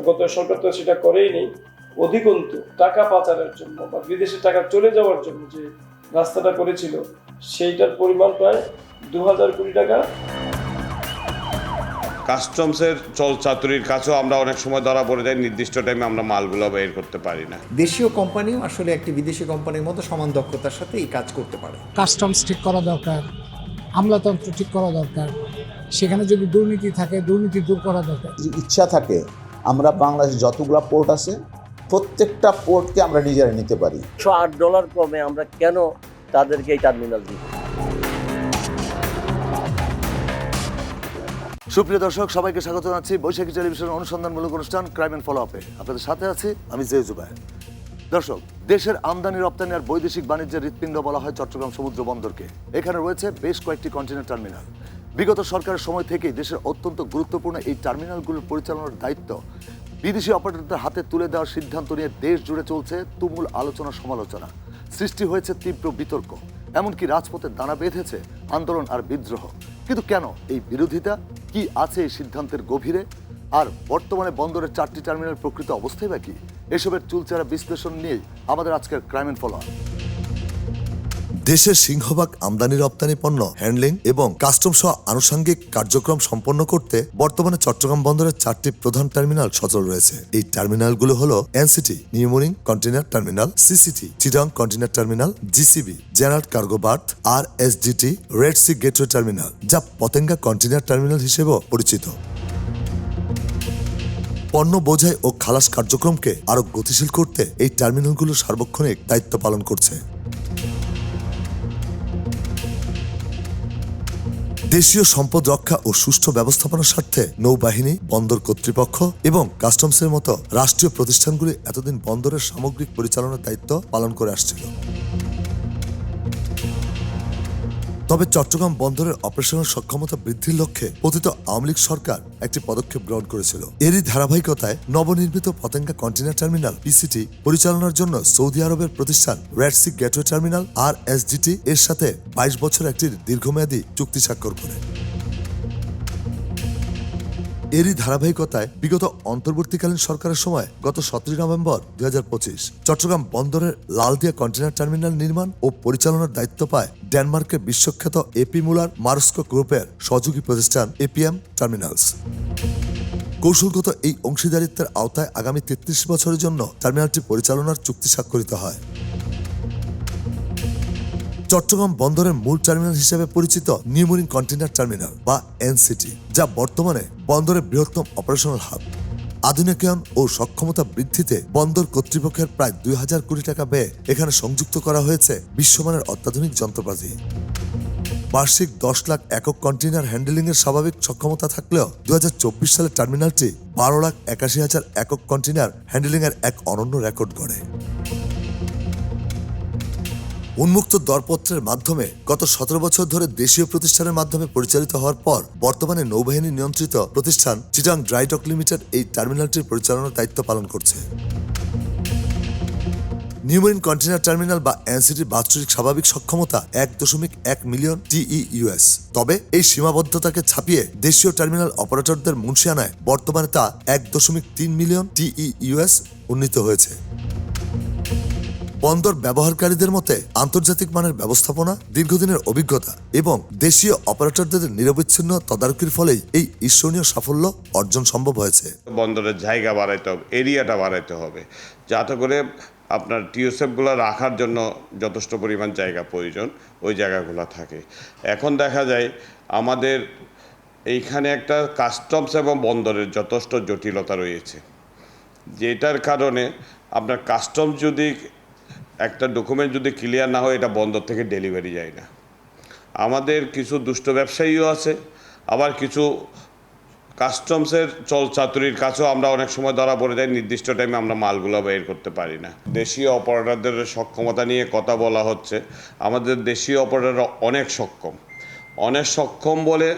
গত সরকার তো সেটা করেই নেই। অধিকন্তু টাকা পাচারের জন্য বা বিদেশে টাকা চলে যাওয়ার জন্য যে রাস্তাটা করেছিল সেইটার পরিমাণ প্রায় 2000 কোটি টাকা। কাস্টমসের চলচাতুরির কাছেও আমরা অনেক সময় ধরা পড়ে যাই, নির্দিষ্ট টাইমে আমরা মালগুলো বের করতে পারি না। দেশীয় কোম্পানিও আসলে একটি বিদেশি কোম্পানির মতো সমান দক্ষতার সাথে এই কাজ করতে পারে। কাস্টমস ঠিক করা দরকার, আমলাতন্ত্র ঠিক করা দরকার, সেখানে যদি দুর্নীতি থাকে দুর্নীতি দূর করা দরকার। যদি ইচ্ছা থাকে আমরা বাংলাদেশে যতগুলো পোর্ট আছে প্রত্যেকটা পোর্টকে আমরা নিজেরা নিতে পারি। $108 কমে আমরা কেন তাদেরকে এই টার্মিনাল দিব? সুপ্রিয় দর্শক, সবাইকে স্বাগত জানাচ্ছি বৈশাখী টেলিভিশনের অনুসন্ধানমূলক অনুষ্ঠান ক্রাইম অ্যান্ড ফলো আপে। আপনাদের সাথে আছি আমি জেয় জুবায়ের। দর্শক, দেশের আমদানি রপ্তানি আর বৈদেশিক বাণিজ্যের হৃৎপিণ্ড বলা হয় চট্টগ্রাম সমুদ্র বন্দরকে। এখানে রয়েছে বেশ কয়েকটি কন্টেইনার টার্মিনাল। বিগত সরকারের সময় থেকেই দেশের অত্যন্ত গুরুত্বপূর্ণ এই টার্মিনালগুলোর পরিচালনার দায়িত্ব বিদেশি অপারেটরদের হাতে তুলে দেওয়ার সিদ্ধান্ত নিয়ে দেশ জুড়ে চলছে তুমুল আলোচনা সমালোচনা। সৃষ্টি হয়েছে তীব্র বিতর্ক, এমনকি রাজপথে দানা বেঁধেছে আন্দোলন আর বিদ্রোহ। কিন্তু কেন এই বিরোধিতা? কি আছে এই সিদ্ধান্তের গভীরে? আর বর্তমানে বন্দরের 4টি টার্মিনাল প্রকৃত অবস্থায় বা কি? এসবের চুলচেরা বিশ্লেষণ নিয়েই আমাদের আজকের ক্রাইম অ্যান্ড ফলো আপ। দেশের সিংহভাগ আমদানি রপ্তানি পণ্য হ্যান্ডলিং এবং কাস্টম সহ আনুষঙ্গিক কার্যক্রম সম্পন্ন করতে বর্তমানে চট্টগ্রাম বন্দরের 4টি প্রধান টার্মিনাল সচল রয়েছে। এই টার্মিনালগুলো হলো NCT New Mooring container terminal, CCT Chittagong container terminal, GCB general cargo berth, আর SDT Red Sea gateway terminal, যা পতেঙ্গা কন্টেইনার টার্মিনাল হিসেবেও পরিচিত। পণ্য বোঝাই ও খালাস কার্যক্রমকে আরো গতিশীল করতে এই টার্মিনালগুলো সার্বক্ষণিক দায়িত্ব পালন করছে। দেশীয় সম্পদ রক্ষা ও সুষ্ঠু ব্যবস্থাপনার স্বার্থে নৌবাহিনী, বন্দর কর্তৃপক্ষ এবং কাস্টমসের মতো রাষ্ট্রীয় প্রতিষ্ঠানগুলি এতদিন বন্দরের সামগ্রিক পরিচালনার দায়িত্ব পালন করে আসছিল। তবে চট্টগ্রাম বন্দরের অপারেশনাল সক্ষমতা বৃদ্ধির লক্ষ্যে পতিত আওয়ামী লীগ সরকার একটি পদক্ষেপ গ্রহণ করেছিল। এরই ধারাবাহিকতায় নবনির্মিত পতেঙ্গা কন্টেইনার টার্মিনাল পিসিটি পরিচালনার জন্য সৌদি আরবের প্রতিষ্ঠান রেড সি গেটওয়ে টার্মিনাল আর এসডিটি এর সাথে 22 বছর একটি দীর্ঘমেয়াদী চুক্তি স্বাক্ষর করে। এরই ধারাবাহিকতায় বিগত অন্তর্বর্তীকালীন সরকারের সময় গত 17 নভেম্বর 2025 চট্টগ্রাম বন্দরের লালদিয়া কন্টেইনার টার্মিনাল নির্মাণ ও পরিচালনার দায়িত্ব পায় ডেনমার্কের বিশ্বখ্যাত এপি মুলার মারস্কো গ্রুপের সহযোগী প্রতিষ্ঠান এপিএম টার্মিনালস। কৌশলগত এই অংশীদারিত্বের আওতায় আগামী 33 বছরের জন্য টার্মিনালটি পরিচালনার চুক্তি স্বাক্ষরিত হয়। চট্টগ্রাম বন্দরের মূল টার্মিনাল হিসেবে পরিচিত নিউমোরিং কন্টেইনার টার্মিনাল বা এনসিটি, যা বর্তমানে বন্দরের বৃহত্তম অপারেশনাল হাব। আধুনিকায়ন ও সক্ষমতা বৃদ্ধিতে বন্দর কর্তৃপক্ষের প্রায় 2000 কোটি টাকা ব্যয়ে এখানে সংযুক্ত করা হয়েছে বিশ্বমানের অত্যাধুনিক যন্ত্রপাতি। বার্ষিক 10 লাখ একক কন্টেইনার হ্যান্ডেলিং এর স্বাভাবিক সক্ষমতা থাকলেও 2024 সালে টার্মিনালটি 12,81,000 একক কন্টেইনার হ্যান্ডেলিং এর এক অনন্য রেকর্ড গড়ে। উন্মুক্ত দরপত্রের মাধ্যমে গত 17 বছর ধরে দেশীয় প্রতিষ্ঠানের মাধ্যমে পরিচালিত হওয়ার পর বর্তমানে নৌবাহিনী নিয়ন্ত্রিত প্রতিষ্ঠান চিটাগং ড্রাই ডক লিমিটেড এই টার্মিনালটির পরিচালনার দায়িত্ব পালন করছে। নিউমোরিং কন্টেইনার টার্মিনাল বা এনসিটির বাৎসরিক স্বাভাবিক সক্ষমতা 1.1 মিলিয়ন টিইউএস। তবে এই সীমাবদ্ধতাকে ছাপিয়ে দেশীয় টার্মিনাল অপারেটরদের মুন্সিয়ানায় বর্তমানে তা 1.3 মিলিয়ন টিইউএস উন্নীত হয়েছে। বন্দর ব্যবহারকারীদের মতে আন্তর্জাতিক মানের ব্যবস্থাপনা, দীর্ঘদিনের অভিজ্ঞতা এবং দেশীয় অপারেটরদের নিরবচ্ছিন্ন তদারকির ফলেই এই ঈর্ষণীয় সাফল্য অর্জন সম্ভব হয়েছে। বন্দরের জায়গা বাড়াইতে হবে, এরিয়াটা বাড়াইতে হবে, যাতে করে আপনার টিওসেফগুলো রাখার জন্য যথেষ্ট পরিমাণ জায়গা প্রয়োজন, ওই জায়গাগুলো থাকে। এখন দেখা যায় আমাদের এইখানে একটা কাস্টমস এবং বন্দরের যথেষ্ট জটিলতা রয়েছে, যেটার কারণে আপনার কাস্টমস যদি একটা ডকুমেন্ট যদি ক্লিয়ার না হয়, এটা বন্দর থেকে ডেলিভারি যায় না। আমাদের কিছু দুষ্ট ব্যবসায়ীও আছে, আবার কিছু কাস্টমসের চলচাতুরির কাছেও আমরা অনেক সময় ধরা পড়ে যাই, নির্দিষ্ট টাইমে আমরা মালগুলো বের করতে পারি না। দেশীয় অপারেটরদের সক্ষমতা নিয়ে কথা বলা হচ্ছে। আমাদের দেশীয় অপারেটররা অনেক সক্ষম বলে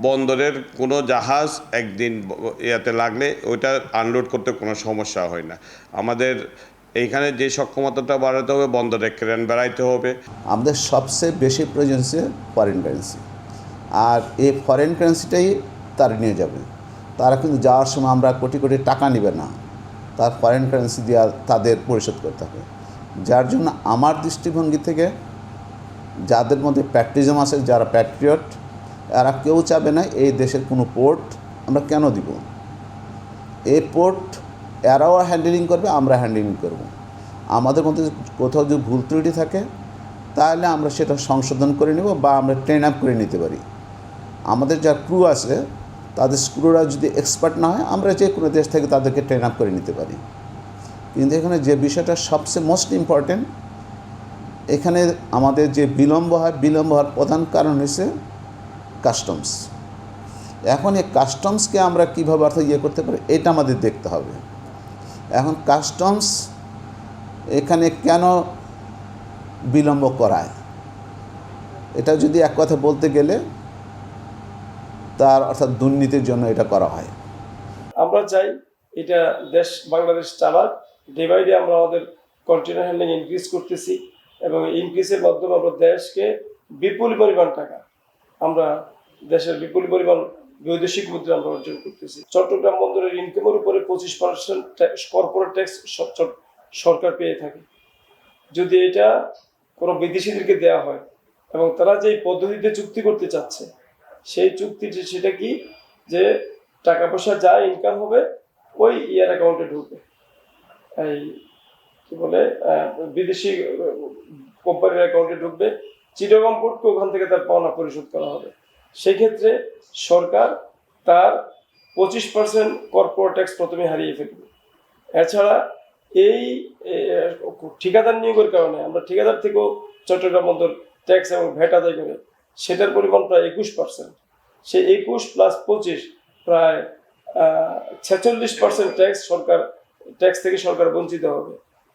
বন্দরের কোনো জাহাজ একদিন ইয়াতে লাগলে ওইটা আনলোড করতে কোনো সমস্যা হয় না। আমাদের এইখানে যে সক্ষমতাটা বাড়াতে হবে, বন্দরে ক্রেন বাড়াইতে হবে। আমাদের সবচেয়ে বেশি প্রয়োজন হচ্ছে ফরেন কারেন্সি, আর এই ফরেন কারেন্সিটাই তারা নিয়ে যাবে। তারা কিন্তু যাওয়ার সময় আমরা কোটি কোটি টাকা নেবে না, তার ফরেন কারেন্সি দিয়ে তাদের পরিশোধ করতে হবে। যার জন্য আমার দৃষ্টিভঙ্গি থেকে যাদের মধ্যে প্যাট্রিজম আছে, যারা প্যাট্রিয়ট, এরা কেউ চাবে না এই দেশের কোনো পোর্ট আমরা কেন দিব। এই পোর্ট এরাও হ্যান্ডেলিং করবে, আমরা হ্যান্ডেলিং করব। আমাদের মধ্যে কোথাও যদি ভুল ত্রুটি থাকে তাহলে আমরা সেটা সংশোধন করে নেব বা আমরা ট্রেন আপ করে নিতে পারি। আমাদের যা ক্রু আছে তাদের ক্রুরা যদি এক্সপার্ট না হয় আমরা যে কোনো দেশ থেকে তাদেরকে ট্রেন আপ করে নিতে পারি। কিন্তু এখানে যে বিষয়টা সবচেয়ে মোস্ট ইম্পর্টেন্ট, এখানে আমাদের যে বিলম্ব হওয়ার প্রধান কারণ হচ্ছে কাস্টমস। এখন এই কাস্টমসকে আমরা কীভাবে অর্থাৎ করতে পারি এটা আমাদের দেখতে হবে। এখন কাস্টমস এখানে কেন বিলম্ব করায়, এটা যদি এক কথা বলতে গেলে তার অর্থাৎ দুর্নীতির জন্য এটা করা হয়। আমরা চাই এটা দেশ বাংলাদেশ চালাক, ডে বাই ডে আমরা আমাদের কন্টেনার হ্যান্ডলিং ইনক্রিজ করতেছি এবং ইনক্রিজের মাধ্যমে আমরা দেশকে বিপুল পরিমাণ টাকা, আমরা দেশের বিপুল পরিমাণ বৈদেশিক মুদ্রা আমরা অর্জন করতেছি। চট্টগ্রাম বন্দরের ইনকামের উপরে 25% কর্পোরেট ট্যাক্স সরকার পেয়ে থাকে। যদি এটা কোনো বিদেশিদেরকে দেওয়া হয় এবং তারা যে পদ্ধতিতে চুক্তি করতে চাচ্ছে সেই চুক্তিটি সেটা কি, যে টাকা পয়সা যা ইনকাম হবে ওই ইয়ার অ্যাকাউন্টে ঢুকবে, এই কি বলে বিদেশি কোম্পানির অ্যাকাউন্টে ঢুকবে, চিটাগং পোর্টকে ওখান থেকে তার পাওনা পরিশোধ করা হবে। সেক্ষেত্রে সরকার তার 25% কর্পোরেট ট্যাক্স প্রথমে হারিয়ে ফেলবে। এছাড়া এই ঠিকাদার নিয়োগের কারণে আমরা ঠিকাদার থেকেও চট্টগ্রাম বন্দর ট্যাক্স এবং ভ্যাট আদায় করে সেটার পরিমাণ প্রায় 21%। সেই 21 + 25 প্রায় 46% ট্যাক্স থেকে সরকার বঞ্চিত হবে।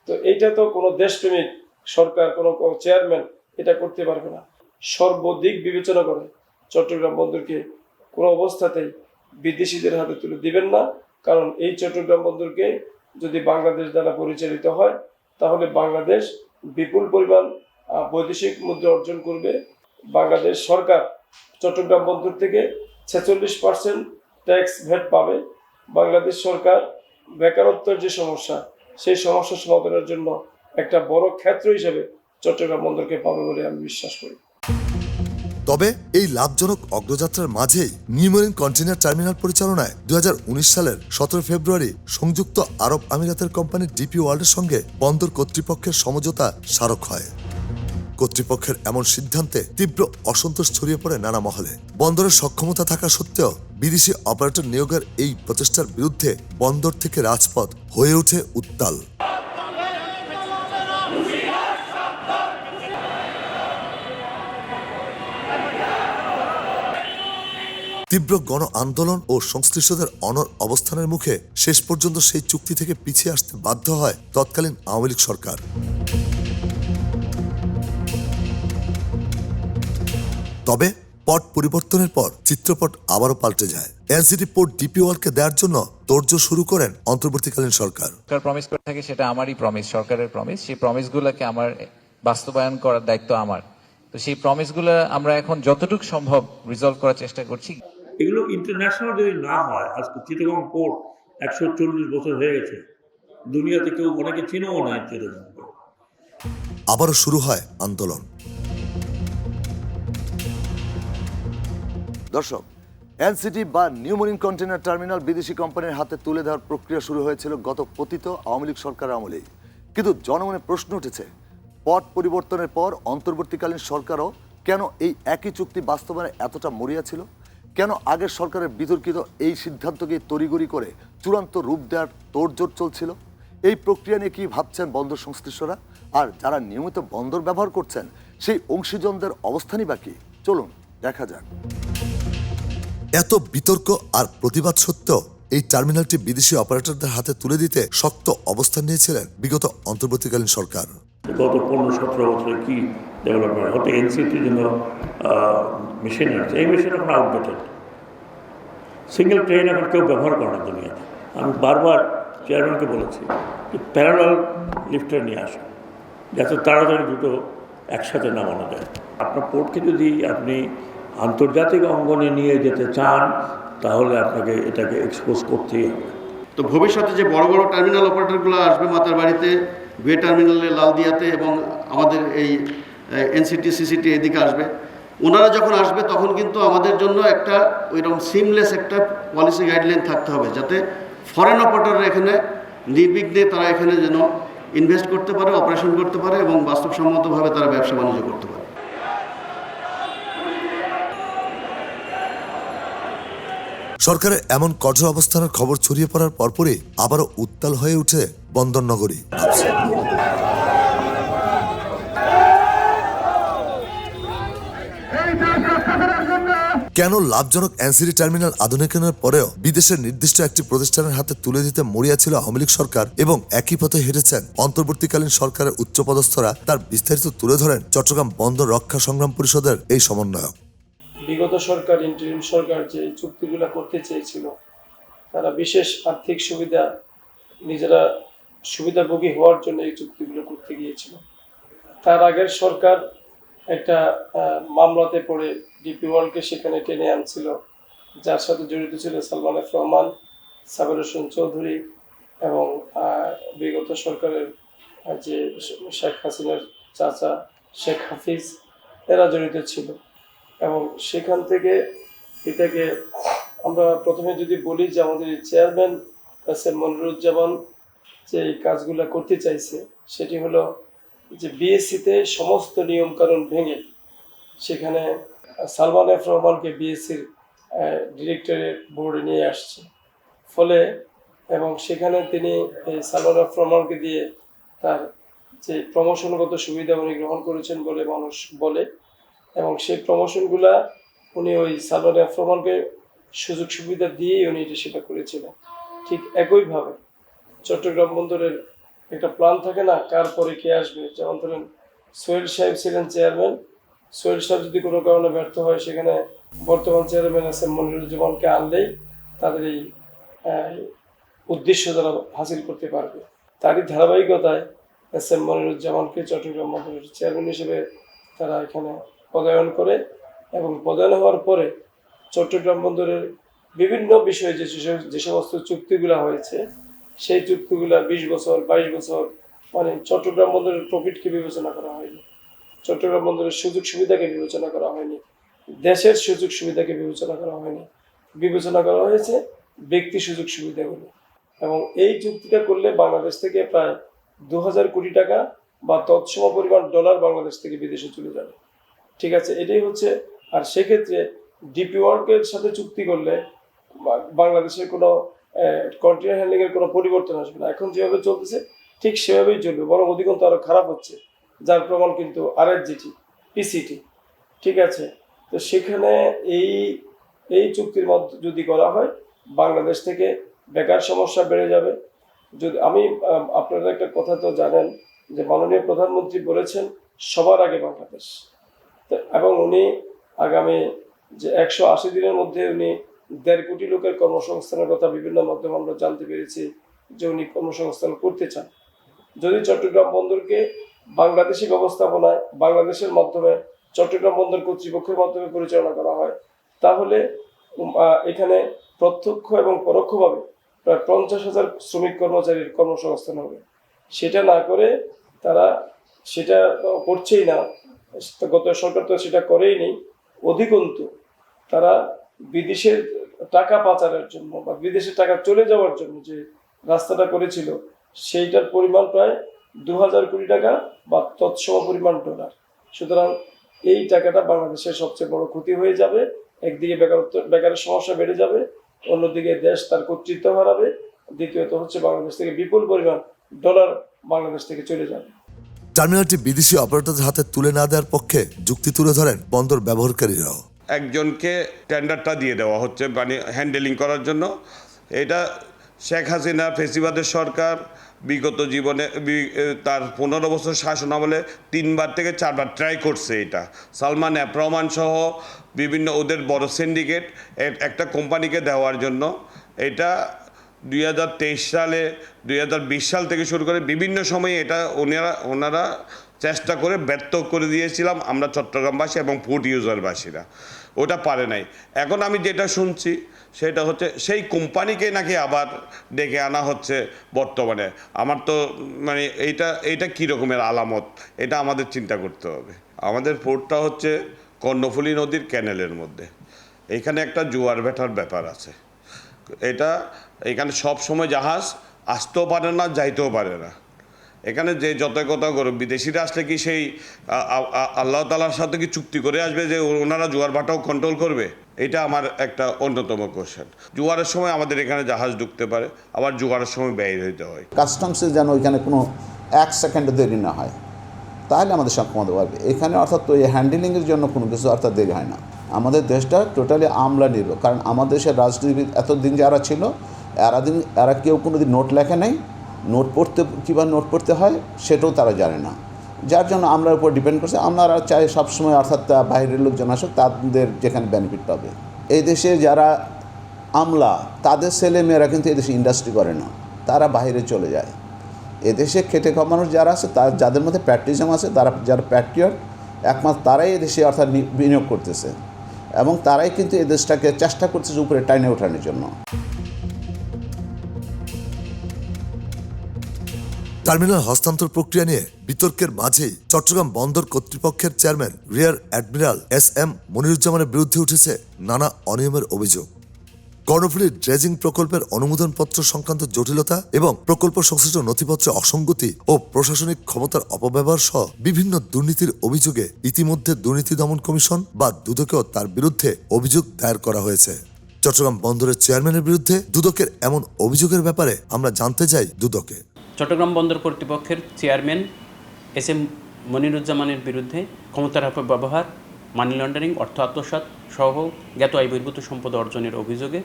তো এইটা তো কোনো দেশপ্রেমিক সরকার, কোনো চেয়ারম্যান এটা করতে পারবে না। সর্বদিক বিবেচনা করে চট্টগ্রাম বন্দরকে কোনো অবস্থাতেই বিদেশিদের হাতে তুলে দিবেন না, কারণ এই চট্টগ্রাম বন্দরকে যদি বাংলাদেশ দ্বারা পরিচালিত হয় তাহলে বাংলাদেশ বিপুল পরিমাণ বৈদেশিক মুদ্রা অর্জন করবে। বাংলাদেশ সরকার চট্টগ্রাম বন্দর থেকে 46% ট্যাক্স ভ্যাট পাবে। বাংলাদেশ সরকার বেকারত্বের যে সমস্যা সেই সমস্যা সমাধানের জন্য একটা বড় ক্ষেত্র হিসেবে চট্টগ্রাম বন্দরকে পাবে বলে আমি বিশ্বাস করি। তবে এই লাভজনক অগ্রযাত্রার মাঝেই নিউমেরিন কন্টেইনার টার্মিনাল পরিচালনায় 2019 সালের 17 ফেব্রুয়ারি সংযুক্ত আরব আমিরাতের কোম্পানি ডিপি ওয়ার্ল্ডের সঙ্গে বন্দর কর্তৃপক্ষের সমঝোতা স্মারক হয়। কর্তৃপক্ষের এমন সিদ্ধান্তে তীব্র অসন্তোষ ছড়িয়ে পড়ে নানা মহলে। বন্দরের সক্ষমতা থাকা সত্ত্বেও বিদেশি অপারেটর নিয়োগের এই প্রচেষ্টার বিরুদ্ধে বন্দর থেকে রাজপথ হয়ে ওঠে উত্তাল। তীব্র গণ আন্দোলন ও সংশ্লিষ্টদের অনড় অবস্থানের মুখে শেষ পর্যন্ত সেই চুক্তি থেকে পিছিয়ে আসতে বাধ্য হয় তৎকালীন আওয়ামী লীগ সরকার। তবে পট পরিবর্তনের পর চিত্রপট আবারও পাল্টে যায়। এনসিটি পোর্ট ডিপি ওয়ার্ল্ডকে দেওয়ার জন্য তোড়জোড় শুরু করেন অন্তর্বর্তীকালীন সরকার। প্রমিস করে থাকে, সেটা আমারই প্রমিস, সরকারের প্রমিস। সেই প্রমিসগুলোকে আমার বাস্তবায়ন করার দায়িত্ব আমার। তো সেই প্রমিসগুলো আমরা এখন যতটুকু সম্ভব রিজলভ করার চেষ্টা করছি। এগুলো ইন্টারন্যাশনাল যদি না হয়, আজকে চিটাগং পোর্ট 140 বছর হয়ে গেছে, দুনিয়াতে কেউ অনেকে চিনেও না চিটাগং পোর্ট। আবারও শুরু হয় আন্দোলন। দর্শক, এনসিটি বা নিউমেরিন কন্টেইনার টার্মিনাল বিদেশি কোম্পানির হাতে তুলে দেওয়ার প্রক্রিয়া শুরু হয়েছিল গত পতিত আওয়ামী লীগ সরকারের আমলেই। কিন্তু জনমনে প্রশ্ন উঠেছে, পট পরিবর্তনের পর অন্তর্বর্তীকালীন সরকারও কেন এই একই চুক্তি বাস্তবায়নে এতটা মরিয়া ছিল? কেন আগের সরকারের বিতর্কিত এই সিদ্ধান্তকে তড়িঘড়ি করে চূড়ান্ত রূপ দেওয়ার তোড়জোড় চলছিল? এই প্রক্রিয়া নিয়ে কী ভাবছেন বন্দর সংশ্লিষ্টরা? আর যারা নিয়মিত বন্দর ব্যবহার করছেন সেই অংশীজনদের অবস্থানই বাকি, চলুন দেখা যাক। এত বিতর্ক আর প্রতিবাদ সত্ত্বেও এই টার্মিনালটি বিদেশি অপারেটরদের হাতে তুলে দিতে শক্ত অবস্থান নিয়েছিলেন বিগত অন্তর্বর্তীকালীন সরকার। গত 15-17 বছরে কি ডেভেলপমেন্ট হয়তো এনসিটির জন্য মেশিন আছে, এই মেশিন এখন আউটডেটেড। সিঙ্গেল ট্রেন এখন কেউ ব্যবহার করে না দুনিয়াতে। আমি বারবার চেয়ারম্যানকে বলেছি যে প্যারালাল লিফটার নিয়ে আসুন, যাতে তাড়াতাড়ি দুটো একসাথে নামানো যায়। আপনার পোর্টকে যদি আপনি আন্তর্জাতিক অঙ্গনে নিয়ে যেতে চান তাহলে আপনাকে এটাকে এক্সপোজ করতেই হবে। তো ভবিষ্যতে যে বড় বড় টার্মিনাল অপারেটরগুলো আসবে মাতারবাড়িতে, বে টার্মিনালে, লালদিয়াতে এবং আমাদের এই এনসিটি সিসিটি এদিকে আসবে, ওনারা যখন আসবে তখন কিন্তু আমাদের জন্য একটা ওইরকম সিমলেস একটা পলিসি গাইডলাইন থাকতে হবে, যাতে ফরেন অপারেটররা এখানে নির্বিঘ্নে তারা এখানে যেন ইনভেস্ট করতে পারে, অপারেশন করতে পারে এবং বাস্তবসম্মতভাবে তারা ব্যবসা বাণিজ্য করতে পারে। সরকারের এমন কঠোর অবস্থানের খবর ছড়িয়ে পড়ার পরপরই আবারও উত্তাল হয়ে উঠে বন্দরনগরী। কেন লাভজনক এনসিটি টার্মিনাল আধুনিকায়নের পরেও বিদেশের নির্দিষ্ট একটি প্রতিষ্ঠানের হাতে তুলে দিতে মরিয়া ছিল আওয়ামী লীগ সরকার এবং একই পথে হেঁটেছেন অন্তর্বর্তীকালীন সরকারের উচ্চপদস্থরা, তার বিস্তারিত তুলে ধরেন চট্টগ্রাম বন্দর রক্ষা সংগ্রাম পরিষদের এই সমন্বয়ক। বিগত সরকার, ইন্টারিম সরকার যে চুক্তিগুলো করতে চেয়েছিল, তারা বিশেষ আর্থিক সুবিধা, নিজেরা সুবিধাভোগী হওয়ার জন্য এই চুক্তিগুলো করতে গিয়েছিল। তার আগের সরকার একটা মামলাতে পড়ে ডিপি ওয়ার্ল্ডকে সেখানে টেনে আনছিল, যার সাথে জড়িত ছিল সালমান এফ রহমান, সাবের হোসেন চৌধুরী এবং বিগত সরকারের যে শেখ হাসিনার চাচা শেখ হাফিজ, এরা জড়িত ছিল। এবং সেখান থেকে এটাকে আমরা প্রথমে যদি বলি যে আমাদের চেয়ারম্যান মনিরুজ্জামান যে এই কাজগুলো করতে চাইছে, সেটি হলো যে বিএসসিতে সমস্ত নিয়মকানুন ভেঙে সেখানে সালমান এফ রহমানকে বিএসসির ডিরেক্টরের বোর্ডে নিয়ে আসছে। ফলে এবং সেখানে তিনি এই সালমান এফ রহমানকে দিয়ে তার যে প্রমোশনগত সুবিধা উনি গ্রহণ করেছেন বলে মানুষ বলে, এবং সেই প্রমোশনগুলা উনি ওই সালমান এফ রহমানকে সুযোগ সুবিধা দিয়েই উনি সেটা করেছিলেন। ঠিক একইভাবে চট্টগ্রাম বন্দরের একটা প্ল্যান থাকে না, কার পরে কে আসবে। যেমন ধরেন সোহেল সাহেব ছিলেন চেয়ারম্যান, সোহেল সাহেব যদি কোনো কারণে ব্যর্থ হয়, সেখানে বর্তমান চেয়ারম্যান আছে মনিরুজ্জামানকে আনলেই তাদের এই উদ্দেশ্য তারা হাসিল করতে পারবে। তারই ধারাবাহিকতায় এস এম মনিরুজ্জামানকে চট্টগ্রাম বন্দরের চেয়ারম্যান হিসেবে তারা এখানে পদায়ন করে, এবং পদায়ন হওয়ার পরে চট্টগ্রাম বন্দরের বিভিন্ন বিষয়ে যে সমস্ত চুক্তিগুলো হয়েছে, সেই চুক্তিগুলো 20 বছর 22 বছর, মানে চট্টগ্রাম বন্দরের প্রফিটকে বিবেচনা করা হয়নি, চট্টগ্রাম বন্দরের সুযোগ সুবিধাকে বিবেচনা করা হয়নি, দেশের সুযোগ সুবিধাকে বিবেচনা করা হয়নি, বিবেচনা করা হয়েছে ব্যক্তি সুযোগ সুবিধাগুলো। এবং এই চুক্তিটা করলে বাংলাদেশ থেকে প্রায় 2000 কোটি টাকা বা তৎসম পরিমাণ ডলার বাংলাদেশ থেকে বিদেশে চলে যাবে। ঠিক আছে, এটাই হচ্ছে। আর সেক্ষেত্রে ডিপি ওয়ার্ল্ডের সাথে চুক্তি করলে বাংলাদেশের কোনো কন্টেইনার হ্যান্ডলিংয়ের কোনো পরিবর্তন আসবে না। এখন যেভাবে চলতেছে ঠিক সেভাবেই চলবে, বরং অধিকন্ত আরও খারাপ হচ্ছে, যার প্রমাণ কিন্তু আরএসজিটি, পিসিটি। ঠিক আছে, তো সেখানে এই চুক্তির মধ্যে যদি করা হয়, বাংলাদেশ থেকে বেকার সমস্যা বেড়ে যাবে। যদি আপনারা একটা কথা তো জানেন যে মাননীয় প্রধানমন্ত্রী বলেছেন সবার আগে বাংলাদেশ, এবং উনি আগামী যে 180 দিনের মধ্যে উনি 1.5 কোটি লোকের কর্মসংস্থানের কথা বিভিন্ন মাধ্যমে আমরা জানতে পেরেছি যে উনি কর্মসংস্থান করতে চান। যদি চট্টগ্রাম বন্দরকে বাংলাদেশি ব্যবস্থাপনায় বাংলাদেশের মাধ্যমে চট্টগ্রাম বন্দর কর্তৃপক্ষের মাধ্যমে পরিচালনা করা হয়, তাহলে এখানে প্রত্যক্ষ এবং পরোক্ষভাবে প্রায় 50,000 শ্রমিক কর্মচারীর কর্মসংস্থান হবে। সেটা না করে তারা সেটা করছেই না, গত সরকার তো সেটা করেই নেই। অধিকন্তু তারা বিদেশের টাকা পাচারের জন্য বা বিদেশে টাকা চলে যাওয়ার জন্য যে রাস্তাটা করেছিল, সেইটার পরিমাণ প্রায় 2000 কোটি টাকা বা তৎসম পরিমাণ ডলার। সুতরাং এই টাকাটা বাংলাদেশের সবচেয়ে বড় ক্ষতি হয়ে যাবে। একদিকে বেকারের সমস্যা বেড়ে যাবে, অন্যদিকে দেশ তার কর্তৃত্ব হারাবে, দ্বিতীয়ত হচ্ছে বাংলাদেশ থেকে বিপুল পরিমাণ ডলার বাংলাদেশ থেকে চলে যাবে। টার্মিনালটি বিদেশি অপারেটরদের হাতে তুলে না দেওয়ার পক্ষে যুক্তি তুলে ধরেন বন্দর ব্যবহারকারীরাও। একজনকে টেন্ডারটা দিয়ে দেওয়া হচ্ছে মানে হ্যান্ডেলিং করার জন্য। এটা শেখ হাসিনা ফেসিবাদের সরকার বিগত জীবনে তার 15 বছর শাসন আমলে 3বার থেকে 4বার ট্রাই করছে। এটা সালমান এফ রহমান সহ বিভিন্ন ওদের বড় সিন্ডিকেট একটা কোম্পানিকে দেওয়ার জন্য। এটা 2023 সালে 2020 সাল থেকে শুরু করে বিভিন্ন সময়ে এটা ওনারা চেষ্টা করে ব্যর্থ করে দিয়েছিলাম আমরা চট্টগ্রামবাসী এবং ফুড ইউজারবাসীরা, ওটা পারে নাই। এখন আমি যেটা শুনছি সেটা হচ্ছে সেই কোম্পানিকে নাকি আবার ডেকে আনা হচ্ছে বর্তমানে। আমার তো মানে এইটা কী রকমের আলামত, এটা আমাদের চিন্তা করতে হবে। আমাদের পোর্টটা হচ্ছে কর্ণফুলী নদীর ক্যানেলের মধ্যে, এখানে একটা জোয়ার ভাটার ব্যাপার আছে। এখানে সব সময় জাহাজ আসতেও পারে না, যাইতেও পারে না। এখানে যে যত কথা করো, বিদেশিরা আসলে কি সেই আল্লাহ তাআলার সাথে কি চুক্তি করে আসবে যে ওনারা জোয়ার ভাটাও কন্ট্রোল করবে? এটা আমার একটা অন্যতম কোশ্চেন। জোয়ারের সময় আমাদের এখানে জাহাজ ঢুকতে পারে, আবার জোয়ারের সময় বের হইতে হয়। কাস্টমসে যেন ওইখানে কোনো 1 সেকেন্ড দেরি না হয়, তাহলে আমাদের সক্ষমতা বাড়বে। এখানে অর্থাৎ তো এই হ্যান্ডেলিংয়ের জন্য কোনো কিছু অর্থাৎ দেরি হয় না। আমাদের দেশটা টোটালি আমলা নির্ভর, কারণ আমাদের দেশের রাজনীতিবিদ এতদিন যারা ছিল এরা কেউ কোনো দিন নোট লেখে নাই, নোট পড়তে কীভাবে নোট পড়তে হয় সেটাও তারা জানে না, যার জন্য আমলার উপর ডিপেন্ড করছে। আমরা চাই সবসময় অর্থাৎ বাইরের লোকজন আসুক, তাদের যেখানে বেনিফিট পাবে। এই দেশে যারা আমলা তাদের ছেলে মেয়েরা কিন্তু এদেশে ইন্ডাস্ট্রি করে না, তারা বাইরে চলে যায়। এদেশে খেটে খাওয়া মানুষ যারা আছে, যাদের মধ্যে প্যাট্রিজম আছে, যারা প্যাট্রিয়ট, একমাত্র তারাই এদেশে অর্থাৎ বিনিয়োগ করতেছে, এবং তারাই কিন্তু এদেশটাকে চেষ্টা করতেছে উপরে টাইনে ওঠানোর জন্য। টার্মিনাল হস্তান্তর প্রক্রিয়া নিয়ে বিতর্কের মাঝেই চট্টগ্রাম বন্দর কর্তৃপক্ষের চেয়ারম্যান রিয়ার অ্যাডমিরাল SM মনিরুজ্জামানের বিরুদ্ধে উঠেছে নানা অনিয়মের অভিযোগ। কর্ণফুলী ড্রেজিং প্রকল্পের অনুমোদনপত্র সংক্রান্ত জটিলতা এবং প্রকল্প সংশ্লিষ্ট নথিপত্রে অসঙ্গতি ও প্রশাসনিক ক্ষমতার অপব্যবহার সহ বিভিন্ন দুর্নীতির অভিযোগে ইতিমধ্যে দুর্নীতি দমন কমিশন বা দুদকেও তার বিরুদ্ধে অভিযোগ দায়ের করা হয়েছে। চট্টগ্রাম বন্দরের চেয়ারম্যানের বিরুদ্ধে দুদকের এমন অভিযোগের ব্যাপারে আমরা জানতে চাই দুদকে। চট্টগ্রাম বন্দর কর্তৃপক্ষের চেয়ারম্যান SM মনিরুজ্জামানের বিরুদ্ধে ক্ষমতার অপব্যবহার, মানি লন্ডারিং, অর্থ আত্মসাৎ সহ জ্ঞাত আয় বহির্ভূত সম্পদ অর্জনের অভিযোগে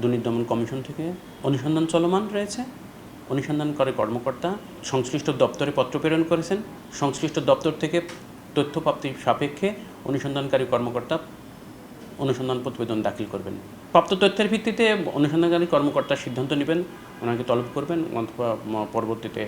দুর্নীতি দমন কমিশন থেকে অনুসন্ধান চলমান রয়েছে। অনুসন্ধানকারী কর্মকর্তা সংশ্লিষ্ট দপ্তরে পত্র প্রেরণ করেছেন। সংশ্লিষ্ট দপ্তর থেকে তথ্য প্রাপ্তির সাপেক্ষে অনুসন্ধানকারী কর্মকর্তা অনুসন্ধান প্রতিবেদন দাখিল করবেন। প্রাপ্ত তথ্যের ভিত্তিতে অনুসন্ধানকারী কর্মকর্তা সিদ্ধান্ত নেবেন, ওনাকে তলব করবেন, অথবা পরবর্তীতে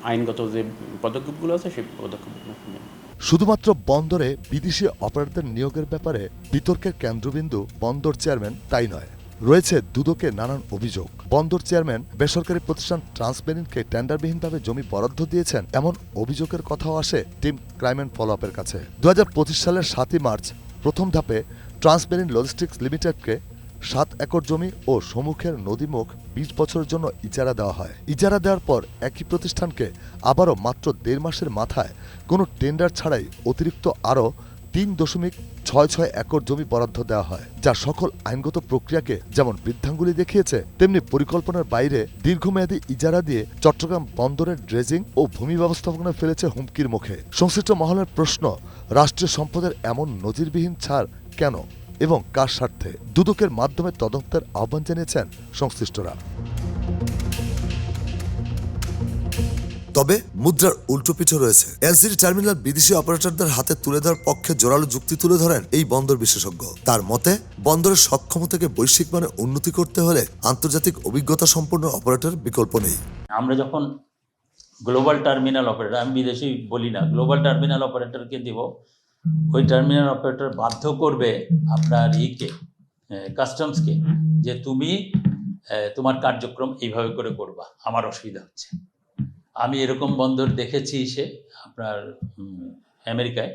আইনগত যে পদক্ষেপগুলো আছে সেই পদক্ষেপগুলো নেবেন। শুধুমাত্র বন্দরে বিদেশি অপারেটরদের নিয়োগের ব্যাপারে বিতর্কের কেন্দ্রবিন্দু বন্দর চেয়ারম্যান তাই নয়, রয়েছে দুদকে নানান অভিযোগ। বন্দর চেয়ারম্যান বেসরকারি প্রতিষ্ঠান ট্রান্সমেরিনকে টেন্ডারবিহীনভাবে জমি বরাদ্দ দিয়েছেন, এমন অভিযোগের কথাও আসে টিম ক্রাইম অ্যান্ড ফলো আপের কাছে। 2025 সালের 7 মার্চ প্রথম ধাপে ট্রান্সমেরিন লজিস্টিক্স লিমিটেডকে 7 একর জমি ও সম্মুখের নদীমুখ 20 বছরের জন্য ইজারা দেওয়া হয়। ইজারা দেওয়ার পর একই প্রতিষ্ঠানকে আবারও মাত্র 1.5 মাসের মাথায় কোনো টেন্ডার ছাড়াই অতিরিক্ত আরও 3.66 একর জমি বরাদ্দ দেওয়া হয়, যা সকল আইনগত প্রক্রিয়াকে যেমন বৃদ্ধাঙ্গুলি দেখিয়েছে, তেমনি পরিকল্পনার বাইরে দীর্ঘমেয়াদী ইজারা দিয়ে চট্টগ্রাম বন্দরের ড্রেজিং ও ভূমি ব্যবস্থাপনা ফেলেছে হুমকির মুখে। সংশ্লিষ্ট মহলের প্রশ্ন, রাষ্ট্রীয় সম্পদের এমন নজিরবিহীন ছাড় কেন এবং কার স্বার্থে? দুদকের মাধ্যমে তদন্তের আহ্বান জানিয়েছেন সংশ্লিষ্টরা। তবে মুদ্রার উল্টো পিঠে রয়েছে। এনসিটি টার্মিনাল বিদেশি অপারেটরদের হাতে তুলে দেওয়ার পক্ষে জোরালো যুক্তি তুলে ধরেন এই বন্দর বিশেষজ্ঞ। তার মতে, বন্দরের সক্ষমতাকে বৈশ্বিক মানে উন্নতি করতে হলে আন্তর্জাতিক অভিজ্ঞতা সম্পন্ন অপারেটর বিকল্প নেই। আমরা যখন গ্লোবাল টার্মিনাল অপারেটর, আমি বিদেশি বলি না, গ্লোবাল টার্মিনাল অপারেটরকে দিব, ওই টার্মিনাল অপারেটর বাধ্য করবে আপনার কাস্টমসকে যে তুমি তোমার কার্যক্রম এইভাবে করে করবা, আমার অসুবিধা হচ্ছে। আমি এরকম বন্দর দেখেছি আপনার আমেরিকায়,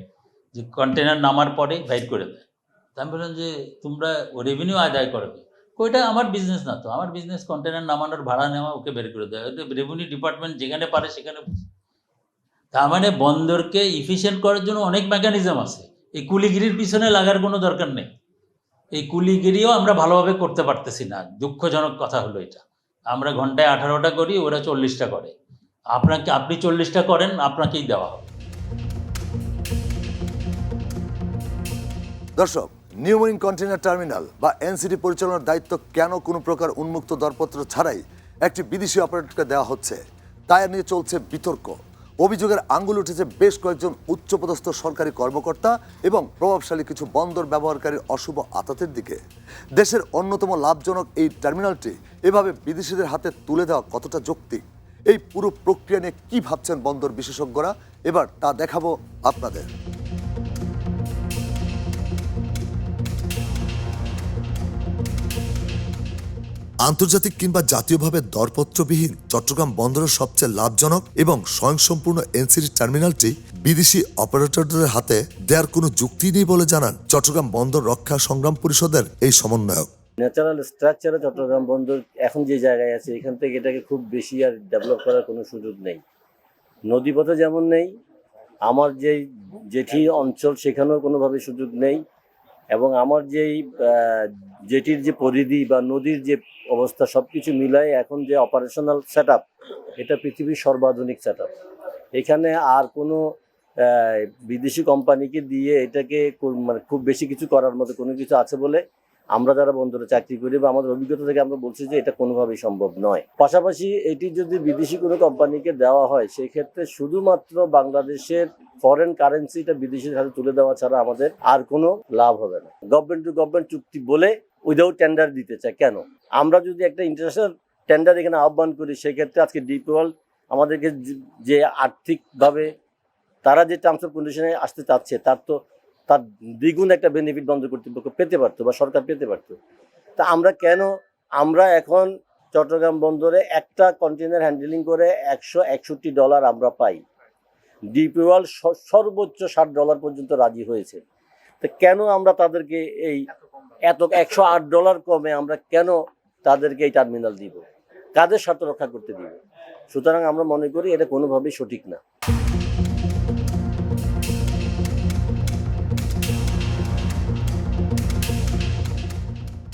যে কন্টেনার নামার পরে বাইর করে দেয়। তা আমি বললাম যে তোমরা রেভিনিউ আদায় করবে, ওইটা আমার বিজনেস না, তো আমার বিজনেস কন্টেনার নামানোর ভাড়া নেওয়া, ওকে বের করে দেয়। রেভিনিউ ডিপার্টমেন্ট যেখানে পারে সেখানে। তার মানে বন্দরকে ইফিশিয়েন্ট করার জন্য অনেক মেকানিজম আছে, এই কুলিগিরির পিছনে লাগার কোনো দরকার নেই। এই কুলিগিরিও আমরা ভালোভাবে করতে পারতেছি না, দুঃখজনক কথা হলো এটা। আমরা ঘন্টায় 18টা করি, ওরা 40টা করে। আপনি 40টা করেন, আপনাকেই দেওয়া হবে। দর্শক, নিউ মেরিন কন্টেইনার টার্মিনাল বা এনসিটি পরিচালনার দায়িত্ব কেন কোনো প্রকার উন্মুক্ত দরপত্র ছাড়াই একটি বিদেশি অপারেটরকে দেওয়া হচ্ছে, তা নিয়ে চলছে বিতর্ক। অভিযোগের আঙুল উঠেছে বেশ কয়েকজন উচ্চপদস্থ সরকারি কর্মকর্তা এবং প্রভাবশালী কিছু বন্দর ব্যবহারকারীর অশুভ আতাতের দিকে। দেশের অন্যতম লাভজনক এই টার্মিনালটি এভাবে বিদেশিদের হাতে তুলে দেওয়া কতটা যৌক্তিক, এই পুরো প্রক্রিয়া নিয়ে কী ভাবছেন বন্দর বিশেষজ্ঞরা, এবার তা দেখাবো আপনাদের। আন্তর্জাতিক কিংবা জাতীয়ভাবে দরপত্রবিহীন চট্টগ্রাম বন্দরের সবচেয়ে লাভজনক এবং স্বয়ংসম্পূর্ণ এনসিটি টার্মিনালটি বিদেশি অপারেটরদের হাতে দেওয়ার কোনো যুক্তি নেই বলে জানান চট্টগ্রাম বন্দর রক্ষা সংগ্রাম পরিষদের এই সমন্বয়ক। ন্যাচারাল স্ট্রাকচারে চট্টগ্রাম বন্দর এখন যে জায়গায় আছে এখান থেকে এটাকে খুব বেশি আর ডেভেলপ করার কোনো সুযোগ নেই। নদীপথে যেমন নেই, আমার যেই জেটি অঞ্চল সেখানেও কোনোভাবে সুযোগ নেই, এবং আমার যেই জেটির যে পরিধি বা নদীর যে অবস্থা সব কিছু মিলাই এখন যে অপারেশনাল সেট আপ, এটা পৃথিবীর সর্বাধুনিক সেট আপ। এখানে আর কোনো বিদেশি কোম্পানিকে দিয়ে এটাকে মানে খুব বেশি কিছু করার মতো কোনো কিছু আছে বলে আমরা যারা বন্দরে চাকরি করি বা আমাদের অভিজ্ঞতা থেকে আমরা বলছি যে এটা কোনোভাবেই সম্ভব নয়। পাশাপাশি এটি যদি বিদেশি কোনো কোম্পানিকে দেওয়া হয় সেই ক্ষেত্রে শুধুমাত্র বাংলাদেশের ফরেন কারেন্সিটা বিদেশিদের হাতে তুলে দেওয়া ছাড়া আমাদের আর কোনো লাভ হবে না। গভর্নমেন্ট টু গভর্নমেন্ট চুক্তি বলে উইদাউট টেন্ডার দিতে চায় কেন? আমরা যদি একটা ইন্টারন্যাশনাল টেন্ডার এখানে আহ্বান করি সেক্ষেত্রে আজকে ডিপি ওয়ার্ল্ড আমাদেরকে যে আর্থিকভাবে তারা যে টার্মস অফ কন্ডিশনে আসতে চাচ্ছে তার দ্বিগুণ একটা বেনিফিট বন্দর কর্তৃপক্ষ পেতে পারতো বা সরকার পেতে পারতো। তা আমরা এখন চট্টগ্রাম বন্দরে একটা কন্টেনার হ্যান্ডেলিং করে $161 আমরা পাই। ডিপি ওয়ার্ল্ড সর্বোচ্চ $60 পর্যন্ত রাজি হয়েছে। তো কেন আমরা তাদেরকে এই $108 কমে আমরা কেন তাদেরকে এই টার্মিনাল দিব? কাদের স্বার্থ রক্ষা করতে দিব? সুতরাং আমরা মনে করি এটা কোনোভাবেই সঠিক না।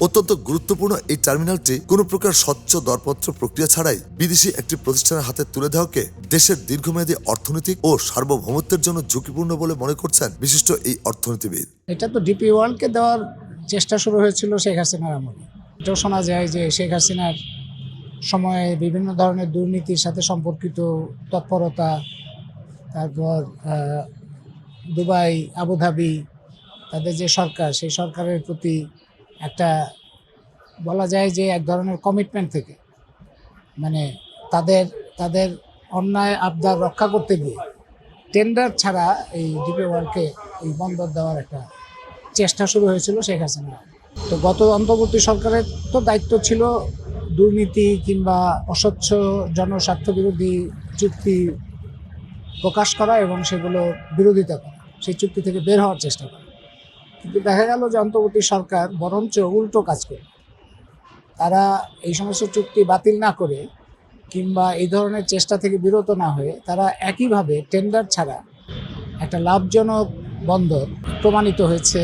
অত্যন্ত গুরুত্বপূর্ণ এই টার্মিনালটি কোনো প্রকার স্বচ্ছ দরপত্র প্রক্রিয়া ছাড়াই বিদেশি একটি প্রতিষ্ঠানের হাতে তুলে দেওয়াকে দেশের দীর্ঘমেয়াদী অর্থনৈতিক ও সার্বভৌমত্বের জন্য ঝুঁকিপূর্ণ বলে মনে করছেন বিশিষ্ট এই অর্থনীতিবিদ। এটা তো ডিপি ওয়ার্ল্ডকে দেওয়ার চেষ্টা শুরু হয়েছিল শেখ হাসিনার আমলে। এটাও শোনা যায় যে শেখ হাসিনার সময়ে বিভিন্ন ধরনের দুর্নীতির সাথে সম্পর্কিত তৎপরতা, তারপর দুবাই, আবুধাবি, তাদের যে সরকার, সেই সরকারের প্রতি একটা বলা যায় যে এক ধরনের কমিটমেন্ট থেকে, মানে তাদের অন্যায় আবদার রক্ষা করতে গিয়ে টেন্ডার ছাড়া এই ডিপি ওয়ার্ল্ডকে এই বন্দর দেওয়ার একটা চেষ্টা শুরু হয়েছিল শেখ হাসিনা। তো গত অন্তর্বর্তী সরকারের তো দায়িত্ব ছিল দুর্নীতি কিংবা অস্বচ্ছ জনস্বার্থ বিরোধী চুক্তি প্রকাশ করা এবং সেগুলো বিরোধিতা করা, সেই চুক্তি থেকে বের হওয়ার চেষ্টা করা। কিন্তু দেখা গেল যে অন্তর্বর্তী সরকার বরঞ্চ উল্টো কাজ করে, তারা এই সমস্ত চুক্তি বাতিল না করে কিংবা এই ধরনের চেষ্টা থেকে বিরত না হয়ে তারা একইভাবে টেন্ডার ছাড়া একটা লাভজনক বন্দর প্রমাণিত হয়েছে,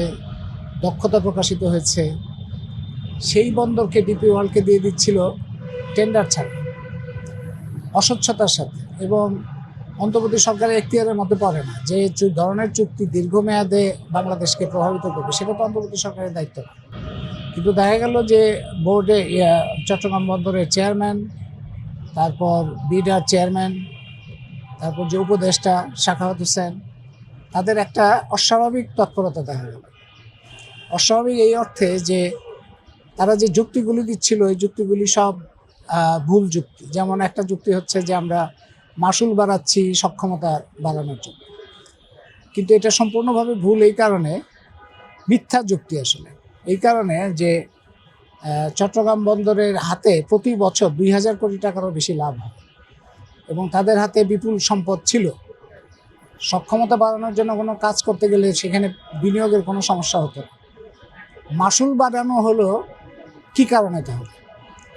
দক্ষতা প্রকাশিত হয়েছে, সেই বন্দরকে ডিপি ওয়ার্ল্ডকে দিয়ে দিচ্ছিল টেন্ডার ছাড়া, অস্বচ্ছতার সাথে। এবং অন্তর্বর্তী সরকারের এখতিয়ারের মধ্যে পড়ে না যে ধরনের চুক্তি দীর্ঘমেয়াদে বাংলাদেশকে প্রভাবিত করবে, সেটা তো অন্তর্বর্তী সরকারের দায়িত্ব না। কিন্তু দেখা গেল যে বোর্ডে চট্টগ্রাম বন্দরের চেয়ারম্যান, তারপর বিডার চেয়ারম্যান, তারপর যে উপদেষ্টা সাখাওয়াত হোসেন, তাদের একটা অস্বাভাবিক তৎপরতা দেখা গেল। অস্বাভাবিক এই অর্থে যে তারা যে যুক্তিগুলি দিচ্ছিল এই যুক্তিগুলি সব ভুল যুক্তি। যেমন একটা যুক্তি হচ্ছে যে আমরা মাসুল বাড়াচ্ছি সক্ষমতা বাড়ানোর জন্য, কিন্তু এটা সম্পূর্ণভাবে ভুল। এই কারণে মিথ্যা যুক্তি আসলে এই কারণে যে চট্টগ্রাম বন্দরের হাতে প্রতি বছর 2000 কোটি টাকারও বেশি লাভ হয় এবং তাদের হাতে বিপুল সম্পদ ছিল। সক্ষমতা বাড়ানোর জন্য কোনো কাজ করতে গেলে সেখানে বিনিয়োগের কোনো সমস্যা হতো না। মাসুল বাড়ানো হলো কী কারণে? তাহলে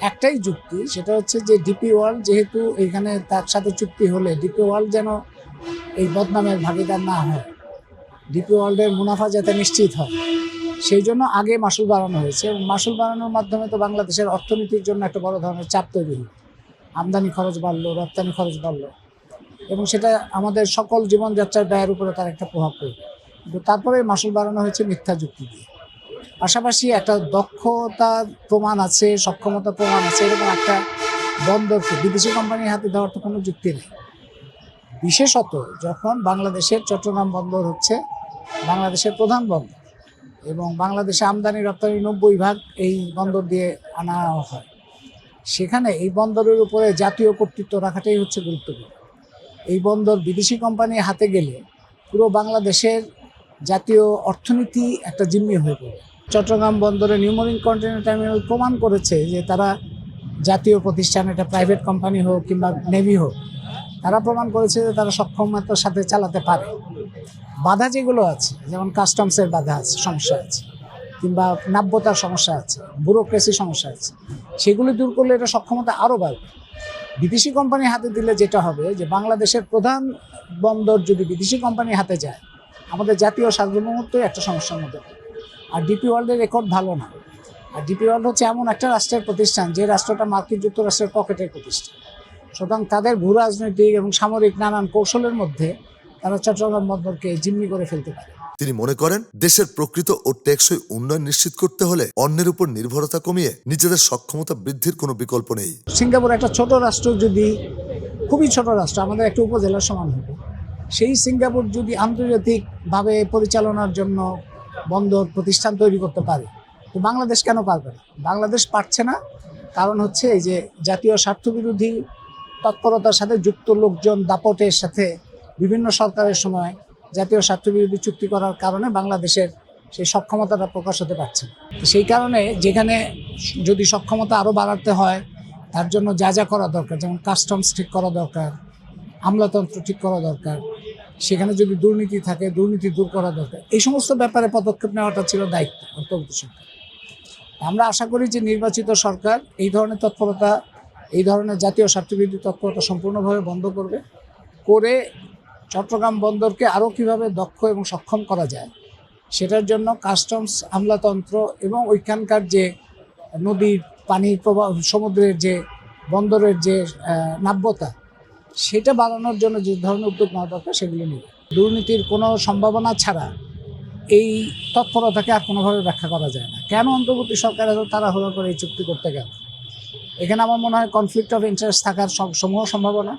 একটাই যুক্তি, সেটা হচ্ছে যে ডিপি ওয়ার্ল্ড যেহেতু এখানে তার সাথে চুক্তি হলে ডিপি ওয়ার্ল্ড যেন এই বদনামের ভাগিদার না হয়, ডিপি ওয়ার্ল্ডের মুনাফা যাতে নিশ্চিত হয়, সেই জন্য আগে মাসুল বাড়ানো হয়েছে। এবং মাসুল বাড়ানোর মাধ্যমে তো বাংলাদেশের অর্থনীতির জন্য একটা বড় ধরনের চাপ তৈরি হলো, আমদানি খরচ বাড়লো, রপ্তানি খরচ বাড়লো এবং সেটা আমাদের সকল জীবনযাত্রার ব্যয়ের উপরে তার একটা প্রভাব পড়বে। কিন্তু তারপরে মাসুল বাড়ানো হয়েছে মিথ্যা যুক্তি দিয়ে। পাশাপাশি একটা দক্ষতার প্রমাণ আছে, সক্ষমতার প্রমাণ আছে, এরকম একটা বন্দরকে বিদেশি কোম্পানির হাতে দেওয়ার তো কোনো যুক্তি নেই। বিশেষত যখন বাংলাদেশের চট্টগ্রাম বন্দর হচ্ছে বাংলাদেশের প্রধান বন্দর এবং বাংলাদেশে আমদানি রপ্তানি 90% এই বন্দর দিয়ে আনা হয়, সেখানে এই বন্দরের উপরে জাতীয় কর্তৃত্ব রাখাটাই হচ্ছে গুরুত্বপূর্ণ। এই বন্দর বিদেশি কোম্পানির হাতে গেলে পুরো বাংলাদেশের জাতীয় অর্থনীতি একটা জিম্মি হয়ে পড়ে। চট্টগ্রাম বন্দরে নিউমোরিং কন্টেইনার টার্মিনাল প্রমাণ করেছে যে তারা জাতীয় প্রতিষ্ঠান, এটা প্রাইভেট কোম্পানি হোক কিংবা নেভি হোক, তারা প্রমাণ করেছে যে তারা সক্ষমতার সাথে চালাতে পারে। বাধা যেগুলো আছে, যেমন কাস্টমসের বাধা আছে, সমস্যা আছে, কিংবা নাব্যতার সমস্যা আছে, ব্যুরোক্রেসি সমস্যা আছে, সেগুলি দূর করলে এটা সক্ষমতা আরও বাড়বে। বিদেশি কোম্পানি হাতে দিলে যেটা হবে যে বাংলাদেশের প্রধান বন্দর যদি বিদেশি কোম্পানির হাতে যায়, আমাদের জাতীয় সার্বভৌমত্বই একটা সমস্যার মধ্যে পড়বে। আর ডিপি ওয়ার্ল্ডের রেকর্ড ভালো না। আর ডিপি ওয়ার্ল্ড হচ্ছে এমন একটা রাষ্ট্রের প্রতিষ্ঠান যে রাষ্ট্রটা মার্কিন যুক্তরাষ্ট্রের পকেটের প্রতিষ্ঠান। সুতরাং তাদের ভূ রাজনৈতিক এবং সামরিক নানান কৌশলের মধ্যে তারা চট্টগ্রাম বন্দরকে জিম্মি করে ফেলতে পারে। তিনি মনে করেন দেশের প্রকৃত ও টেকসই উন্নয়ন নিশ্চিত করতে হলে অন্যের উপর নির্ভরতা কমিয়ে নিজেদের সক্ষমতা বৃদ্ধির কোনো বিকল্প নেই। সিঙ্গাপুর একটা ছোট রাষ্ট্র, যদি খুবই ছোট রাষ্ট্র, আমাদের একটা উপজেলার সমান হবে, সেই সিঙ্গাপুর যদি আন্তর্জাতিকভাবে পরিচালনার জন্য বন্দর প্রতিষ্ঠান তৈরি করতে পারে, তো বাংলাদেশ কেন পারবে না? বাংলাদেশ পারছে না, কারণ হচ্ছে এই যে জাতীয় স্বার্থবিরোধী তৎপরতার সাথে যুক্ত লোকজন দাপটের সাথে বিভিন্ন সরকারের সময় জাতীয় স্বার্থবিরোধী চুক্তি করার কারণে বাংলাদেশের সেই সক্ষমতাটা প্রকাশ হতে পারছে না। সেই কারণে যেখানে যদি সক্ষমতা আরও বাড়াতে হয়, তার জন্য যা যা করা দরকার, যেমন কাস্টমস ঠিক করা দরকার, আমলাতন্ত্র ঠিক করা দরকার, সেখানে যদি দুর্নীতি থাকে দুর্নীতি দূর করা দরকার, এই সমস্ত ব্যাপারে পদক্ষেপ নেওয়াটা ছিল দায়িত্ব অন্তর্বর্তী সরকার। আমরা আশা করি যে নির্বাচিত সরকার এই ধরনের তৎপরতা, এই ধরনের জাতীয় স্বার্থবিরোধী তৎপরতা সম্পূর্ণভাবে বন্ধ করবে, করে চট্টগ্রাম বন্দরকে আরও কীভাবে দক্ষ এবং সক্ষম করা যায় সেটার জন্য কাস্টমস, আমলাতন্ত্র এবং ওইখানকার যে নদীর পানির প্রবাহ, সমুদ্রের যে বন্দরের যে নাব্যতা, সেটা বাড়ানোর জন্য যে ধরনের উদ্যোগ নেওয়া দরকার সেগুলো নেই। দুর্নীতির কোনো সম্ভাবনা ছাড়া এই তৎপরতাকে আর কোনোভাবে ব্যাখ্যা করা যায় না। কেন অন্তর্বর্তী সরকার এত তাড়াহুড়ো করে এই চুক্তি করতে গেল? এখানে আমার মনে হয় কনফ্লিক্ট অফ ইন্টারেস্ট থাকার সমূহ সম্ভাবনা।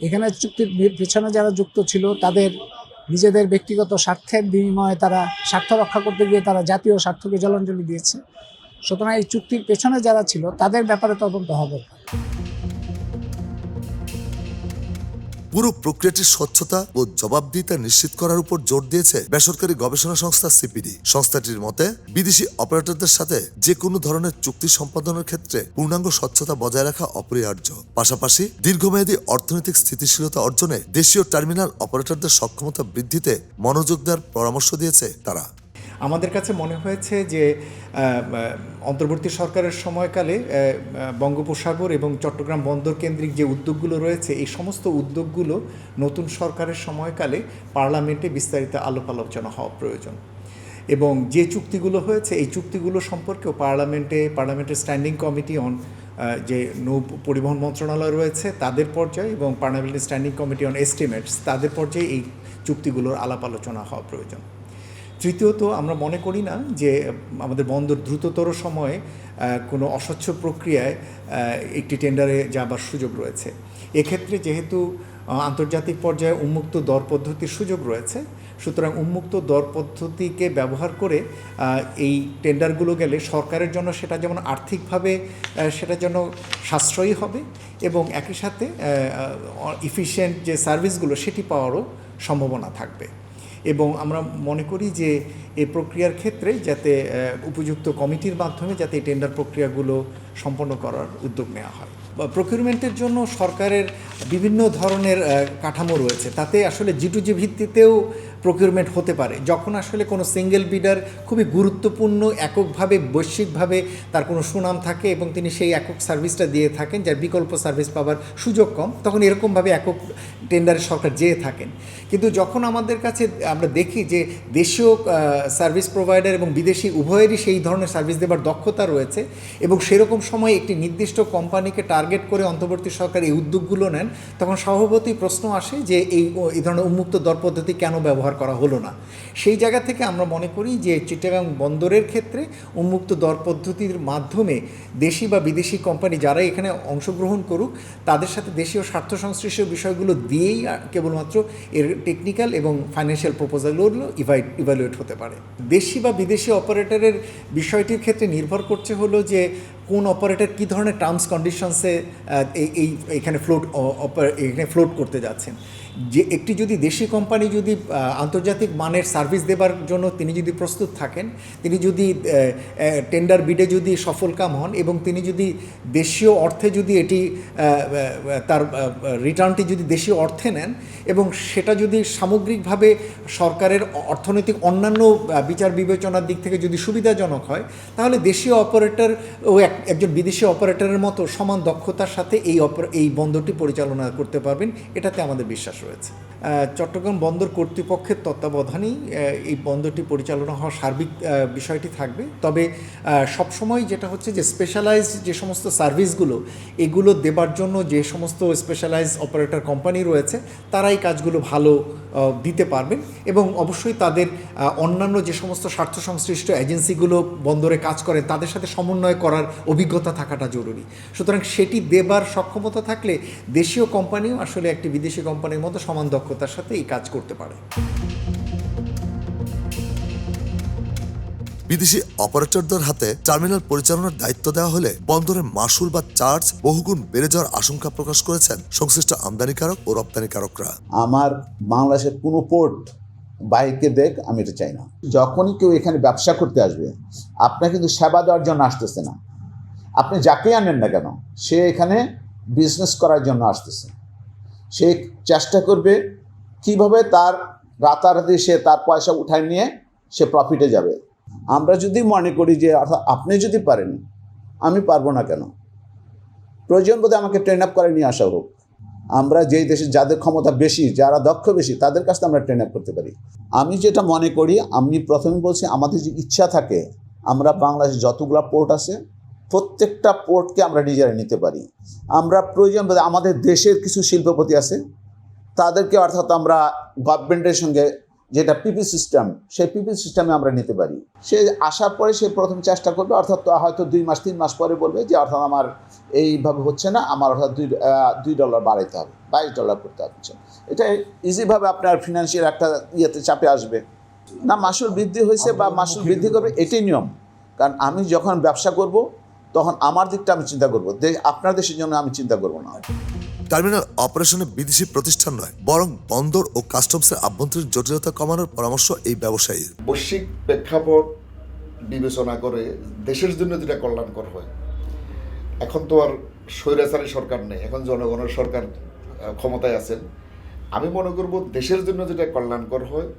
এখানে চুক্তির পেছনে যারা যুক্ত ছিল তাদের নিজেদের ব্যক্তিগত স্বার্থের বিনিময়ে তারা স্বার্থ রক্ষা করতে গিয়ে তারা জাতীয় স্বার্থকে জলাঞ্জলি দিয়েছে। সুতরাং এই চুক্তির পেছনে যারা ছিল তাদের ব্যাপারে তদন্ত হবে। পুরো প্রক্রিয়াটির স্বচ্ছতা ও জবাবদিহিতা নিশ্চিত করার উপর জোর দিয়েছে বেসরকারি গবেষণা সংস্থা সিপিডি। সংস্থাটির মতে বিদেশি অপারেটরদের সাথে যে কোনো ধরনের চুক্তি সম্পাদনের ক্ষেত্রে পূর্ণাঙ্গ স্বচ্ছতা বজায় রাখা অপরিহার্য। পাশাপাশি দীর্ঘমেয়াদী অর্থনৈতিক স্থিতিশীলতা অর্জনে দেশীয় টার্মিনাল অপারেটরদের সক্ষমতা বৃদ্ধিতে মনোযোগ দেওয়ার পরামর্শ দিয়েছে তারা। আমাদের কাছে মনে হয়েছে যে অন্তর্বর্তী সরকারের সময়কালে বঙ্গোপসাগর এবং চট্টগ্রাম বন্দর কেন্দ্রিক যে উদ্যোগগুলো রয়েছে, এই সমস্ত উদ্যোগগুলো নতুন সরকারের সময়কালে পার্লামেন্টে বিস্তারিত আলাপ আলোচনা হওয়া প্রয়োজন। এবং যে চুক্তিগুলো হয়েছে এই চুক্তিগুলো সম্পর্কেও পার্লামেন্টের স্ট্যান্ডিং কমিটি অন যে নৌ পরিবহন মন্ত্রণালয় রয়েছে তাদের পর্যায়ে এবং parliamentary standing committee on estimates তাদের পর্যায়ে এই চুক্তিগুলোর আলাপ আলোচনা হওয়া প্রয়োজন। তৃতীয়ত, আমরা মনে করি না যে আমাদের বন্দর দ্রুততর সময়ে কোনো অস্বচ্ছ প্রক্রিয়ায় একটি টেন্ডারে যাবার সুযোগ রয়েছে। এক্ষেত্রে যেহেতু আন্তর্জাতিক পর্যায়ে উন্মুক্ত দর পদ্ধতির সুযোগ রয়েছে, সুতরাং উন্মুক্ত দর পদ্ধতিকে ব্যবহার করে এই টেন্ডারগুলো গেলে সরকারের জন্য সেটা যেমন আর্থিকভাবে সেটা যেন সাশ্রয়ী হবে এবং একই সাথে ইফিশিয়েন্ট যে সার্ভিসগুলো সেটি পাওয়ারও সম্ভাবনা থাকবে। এবং আমরা মনে করি যে এই প্রক্রিয়ার ক্ষেত্রে যাতে উপযুক্ত কমিটির মাধ্যমে যাতে এই টেন্ডার প্রক্রিয়াগুলো সম্পন্ন করার উদ্যোগ নেওয়া হয়। প্রকিউরমেন্টের জন্য সরকারের বিভিন্ন ধরনের কাঠামো রয়েছে, তাতে আসলে G2G ভিত্তিতেও প্রকিউরমেন্ট হতে পারে। যখন আসলে কোনো সিঙ্গেল বিডার খুবই গুরুত্বপূর্ণ, এককভাবে বৈশ্বিকভাবে তার কোনো সুনাম থাকে এবং তিনি সেই একক সার্ভিসটা দিয়ে থাকেন, যার বিকল্প সার্ভিস পাওয়ার সুযোগ কম, তখন এরকমভাবে একক টেন্ডারে সরকার যেয়ে থাকেন। কিন্তু যখন আমাদের কাছে আমরা দেখি যে দেশীয় সার্ভিস প্রোভাইডার এবং বিদেশি উভয়েরই সেই ধরনের সার্ভিস দেওয়ার দক্ষতা রয়েছে এবং সেরকম সময় একটি নির্দিষ্ট কোম্পানিকে টার্গেট করে অন্তর্বর্তী সরকার এই উদ্যোগগুলো নেন, তখন স্বভাবতই প্রশ্ন আসে যে এই ধরনের উন্মুক্ত দর পদ্ধতি কেন ব্যবহার করা হলো না। সেই জায়গা থেকে আমরা মনে করি যে চিটাগাং বন্দরের ক্ষেত্রে উন্মুক্ত দর পদ্ধতির মাধ্যমে দেশি বা বিদেশি কোম্পানি যারা এখানে অংশগ্রহণ করুক তাদের সাথে দেশীয় স্বার্থ সংশ্লিষ্ট বিষয়গুলো দিয়েই কেবলমাত্র এর টেকনিক্যাল এবং ফাইন্যান্সিয়াল প্রপোজালগুলো ইভ্যালুয়েট হতে পারে। দেশি বা বিদেশি অপারেটরের বিষয়টির ক্ষেত্রে নির্ভর করছে হলো যে কোন অপারেটর কী ধরনের টার্মস কন্ডিশনসে এখানে ফ্লোট করতে যাচ্ছেন। যে একটি যদি দেশি কোম্পানি যদি আন্তর্জাতিক মানের সার্ভিস দেবার জন্য তিনি যদি প্রস্তুত থাকেন, তিনি যদি টেন্ডার বিডে যদি সফলকাম হন এবং তিনি যদি দেশীয় অর্থে যদি এটি তার রিটার্নটি যদি দেশীয় অর্থে নেন এবং সেটা যদি সামগ্রিকভাবে সরকারের অর্থনৈতিক অন্যান্য বিচার বিবেচনার দিক থেকে যদি সুবিধাজনক হয়, তাহলে দেশীয় অপারেটর ও একজন বিদেশি অপারেটরের মতো সমান দক্ষতার সাথে এই বন্দরটি পরিচালনা করতে পারবেন, এটাতে আমাদের বিশ্বাস রয়েছে। চট্টগ্রাম বন্দর কর্তৃপক্ষের তত্ত্বাবধানেই এই বন্দরটি পরিচালনা হওয়ার সার্বিক বিষয়টি থাকবে। তবে সবসময় যেটা হচ্ছে যে স্পেশালাইজড যে সমস্ত সার্ভিসগুলো এগুলো দেবার জন্য যে সমস্ত স্পেশালাইজ অপারেটর কোম্পানি রয়েছে তারা এই কাজগুলো ভালো দিতে পারবেন এবং অবশ্যই তাদের অন্যান্য যে সমস্ত স্বার্থ সংশ্লিষ্ট এজেন্সিগুলো বন্দরে কাজ করে তাদের সাথে সমন্বয় করার অভিজ্ঞতা থাকাটা জরুরি। সুতরাং সেটি দেবার সক্ষমতা থাকলে দেশীয় কোম্পানিও আসলে একটি বিদেশি কোম্পানির মতো সমান দক্ষতার সাথে এই কাজ করতে পারে। বিদেশি অপারেটরদের হাতে টার্মিনাল পরিচালনার দায়িত্ব দেওয়া হলে বন্দরের মাসুল বা চার্জ বহুগুণ বেড়ে যাওয়ার আশঙ্কা প্রকাশ করেছেন সংশ্লিষ্ট আমদানিকারক ও রপ্তানিকারকরা। আমার বাংলাদেশের কোনো পোর্ট বাইকে দেখ, আমি এটা চাই না। যখনই কেউ এখানে ব্যবসা করতে আসবে, আপনার কিন্তু সেবা দেওয়ার জন্য আসতেছে না। আপনি যাকে আনেন না কেন, সে এখানে বিজনেস করার জন্য আসতেছে। সে চেষ্টা করবে কিভাবে তার রাতারাতি সে তার পয়সা উঠায় নিয়ে সে প্রফিটে যাবে। আমরা যদি মনে করি যে অর্থাৎ আপনি যদি পারেন, আমি পারবো না কেন, প্রয়োজন বোধে আমাকে ট্রেন আপ করে নিয়ে আসা হোক। আমরা যেই দেশে যাদের ক্ষমতা বেশি, যারা দক্ষ বেশি, তাদের কাছে আমরা ট্রেন আপ করতে পারি। আমি যেটা মনে করি, আমি প্রথমে বলছি, আমাদের যে ইচ্ছা থাকে আমরা বাংলাদেশে যতগুলো পোর্ট আছে প্রত্যেকটা পোর্টকে আমরা নিজেরা নিতে পারি। আমরা প্রয়োজন বোধে আমাদের দেশের কিছু শিল্পপতি আছে তাদেরকে অর্থাৎ আমরা গভর্নমেন্টের সঙ্গে যেটা পিপি সিস্টেম, সেই পিপি সিস্টেমে আমরা নিতে পারি। সে আসার পরে সে প্রথম চেষ্টা করবে, অর্থাৎ হয়তো 2 মাস 3 মাস পরে বলবে যে অর্থাৎ আমার এইভাবে হচ্ছে না, আমার অর্থাৎ $2 বাড়াইতে হবে, $22 করতে হচ্ছে। এটা ইজিভাবে আপনার ফিনান্সিয়াল একটা ইয়েতে চাপে আসবে না। মাসুল বৃদ্ধি হয়েছে বা মাসুল বৃদ্ধি করবে, এটাই নিয়ম। কারণ আমি যখন ব্যবসা করব তখন আমার দিকটা আমি চিন্তা করবো, আপনার দেশের জন্য আমি চিন্তা করবো না। টার্মিনাল অপারেশনে বিদেশি প্রতিষ্ঠান নয়, বরং বন্দর ও কাস্টমসের আভ্যন্তরীণ জটিলতা কমানোর পরামর্শ এই ব্যবসায়ীর। বৈশ্বিক প্রেক্ষাপট বিবেচনা করে দেশের জন্য যেটা কল্যাণকর হয়, এখন তো আর স্বৈরাচারী সরকার নেই, এখন জনগণের সরকার ক্ষমতায় আছেন। আমি মনে করব দেশের জন্য যেটা কল্যাণকর হয়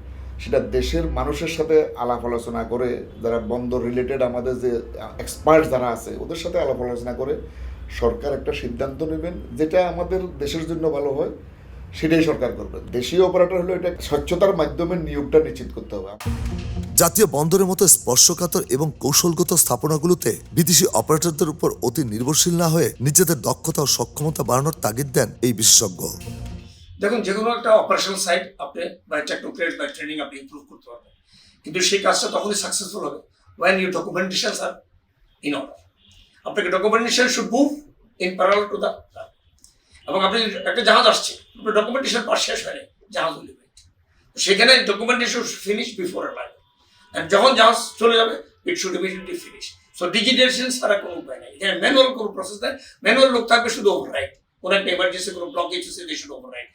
সেটা দেশের মানুষের সাথে আলাপ আলোচনা করে, যারা বন্দর রিলেটেড আমাদের যে এক্সপার্ট যারা আছে ওদের সাথে আলাপ আলোচনা করে সরকার একটা সিদ্ধান্ত নেবেন যেটা আমাদের দেশের জন্য ভালো হয়, সেটাই সরকার করবে। দেশীয় অপারেটর হলো এটা স্বচ্ছতার মাধ্যমে নিয়োগটা নিশ্চিত করতে হবে। জাতীয় বন্দরের মতো স্পর্শকাতর এবং কৌশলগত স্থাপনাগুলোতে বিদেশি অপারেটরদের উপর অতি নির্ভরশীল না হয়ে নিজেদের দক্ষতা ও সক্ষমতা বাড়ানোর তাগিদ দেন এই বিশেষজ্ঞ। দেখুন, যে কোনো একটা অপারেশনাল সাইট আপনি বাই টেকনোক্রেট বাই ট্রেনিং আপনি ইমপ্রুভ করতে পারবেন, কিন্তু সেই কাজটা তখনই সাকসেসফুল হবে when your documentations are in order. আপনাকে documentation should move in parallel to the, এবং আপনি একটা জাহাজ আসছে, আপনার ডকুমেন্টেশন পাস শেষ হয়নি, জাহাজ উঠবে, সেখানে documentation finish before arrival, and যখন জাহাজ চলে যাবে it should immediately finish. So digitization ছাড়া কোনো উপায় নেই, এখানে ম্যানুয়াল কোনো প্রসেস নেই। ম্যানুয়াল লোক থাকবে শুধু ওভাররাইড, কোনো একটা এমার্জেন্সি কোনো ব্লকেজ আছে দে শুড ওভাররাইড,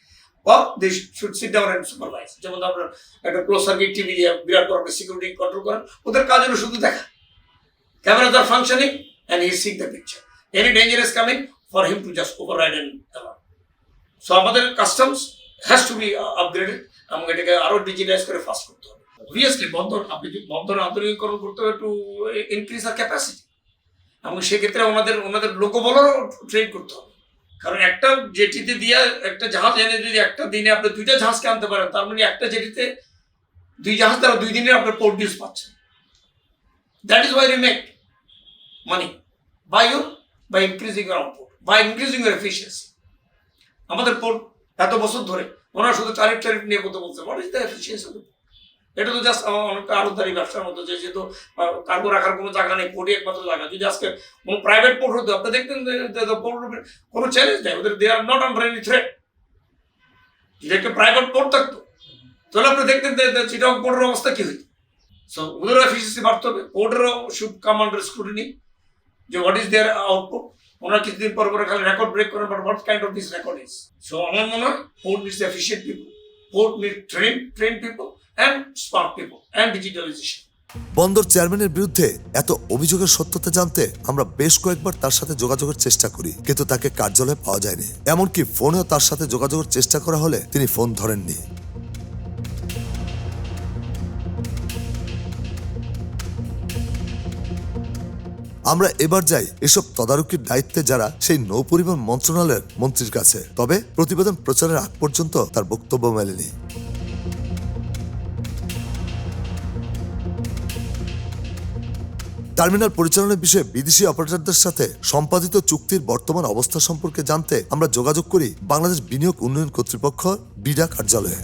বা they should sit down and supervise. যেমন আপনার একটা ক্লোজ সার্কিট টিভি দিয়ে বিরাট বড় একটা সিকিউরিটি কন্ট্রোল করেন, ওদের কাজ হলো শুধু দেখা, ক্যামেরাস আর functioning and he is seeing the picture. Any danger is coming for him to just override and allow. So আমাদের customs has to be upgraded এবং এটাকে আরো ডিজিটাইজ করে ফাস্ট করতে হবে। অবভিয়াসলি বন্দর আধুনিকীকরণ করতে হবে টু ইনক্রিজ আর ক্যাপাসিটি, এবং সেক্ষেত্রে ওনাদের লোকবলেরও ট্রেন করতে হবে। কারণ একটা জেটিতে দিয়ে একটা জাহাজ এনে যদি একটা দিনে আপনি 2টা জাহাজকে আনতে পারেন, তার মানে একটা জেটিতে 2 জাহাজ দ্বারা 2 দিনে আপনার পোর্ট ডিউস পাচ্ছেন। That is Y we make money by increasing your output, by increasing your efficiency. আমাদের পোর্ট এত বছর ধরে ওনারা শুধু ট্যারিফ নিয়ে কথা বলছে, হোয়াট ইজ দ্য এফিসিয়েন্সি? এটা তো জাস্ট অনেকটা আড়তদারি ব্যবসার মতো, যেহেতু কার্গো রাখার কোনো জায়গা নেই, পোর্টই একমাত্র জায়গা। যদি আজকে কোনো প্রাইভেট পোর্ট হতো, আপনি দেখতেন কোনো চ্যালেঞ্জ নেই, ওদের they are not under any threat. যদি একটা প্রাইভেট পোর্ট থাকতো তাহলে আপনি দেখতেন চিটাগং পোর্টের অবস্থা কি হইতো। সো ওদেরও এফিসিয়েন্সি বাড়তে হবে, পোর্টেরও শুড কাম আন্ডার স্ক্রুটিনি। যে হোয়াট ইজ দেয়ার আউটপুট, ওনারা কিছুদিন পর পরে খালি রেকর্ড ব্রেক করেন, but what kind of this record is. So আমার মনে হয় port needs efficient people, port need train people and smart people and digitalization. বন্দর চেয়ারম্যানের বিরুদ্ধে এত অভিযোগের সত্যতা জানতে আমরা বেশ কয়েকবার তার সাথে যোগাযোগের চেষ্টা করি, কিন্তু তাকে কার্যালয়ে পাওয়া যায়নি। এমনকি ফোনেও তার সাথে যোগাযোগের চেষ্টা করা হলে তিনি ফোন ধরেননি। আমরা এবার যাই এসব তদারকির দায়িত্বে যারা সেই নৌপরিবহন মন্ত্রণালয়ের মন্ত্রীর কাছে। তবে প্রতিবেদন প্রচারের আগ পর্যন্ত তার বক্তব্য মেলেনি। টার্মিনাল পরিচালনার বিষয়ে বিদেশি অপারেটরদের সাথে সম্পাদিত চুক্তির বর্তমান অবস্থা সম্পর্কে জানতে আমরা যোগাযোগ করি বাংলাদেশ বিনিয়োগ উন্নয়ন কর্তৃপক্ষ বিডা কার্যালয়ে।